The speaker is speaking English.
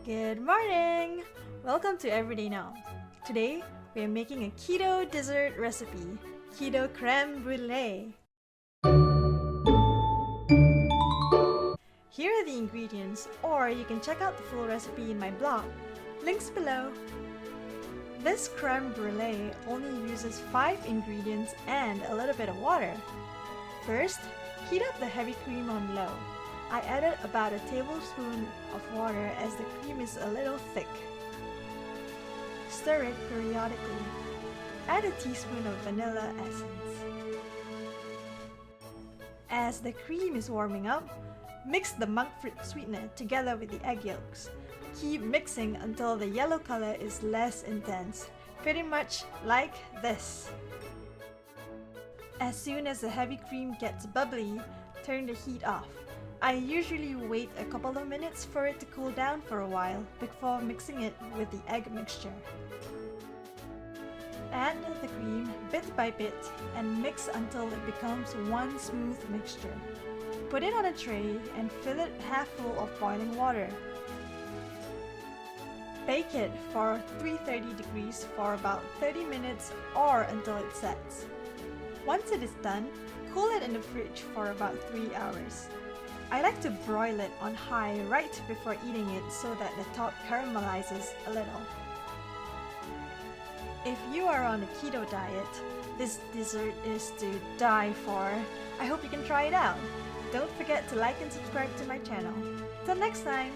Good morning! Welcome to Everyday Now. Today, we are making a keto dessert recipe, keto creme brulee. Here are the ingredients, or you can check out the full recipe in my blog. Links below. This creme brulee only uses 5 ingredients and a little bit of water. First, heat up the heavy cream on low. I added about a tablespoon of water as the cream is a little thick. Stir it periodically. Add a teaspoon of vanilla essence. As the cream is warming up, mix the monk fruit sweetener together with the egg yolks. Keep mixing until the yellow color is less intense, pretty much like this. As soon as the heavy cream gets bubbly, turn the heat off. I usually wait a couple of minutes for it to cool down for a while before mixing it with the egg mixture. Add the cream bit by bit and mix until it becomes one smooth mixture. Put it on a tray and fill it half full of boiling water. Bake it for 330 degrees for about 30 minutes or until it sets. Once it is done, cool it in the fridge for about 3 hours. I like to broil it on high right before eating it so that the top caramelizes a little. If you are on a keto diet, this dessert is to die for. I hope you can try it out. Don't forget to like and subscribe to my channel. Till next time!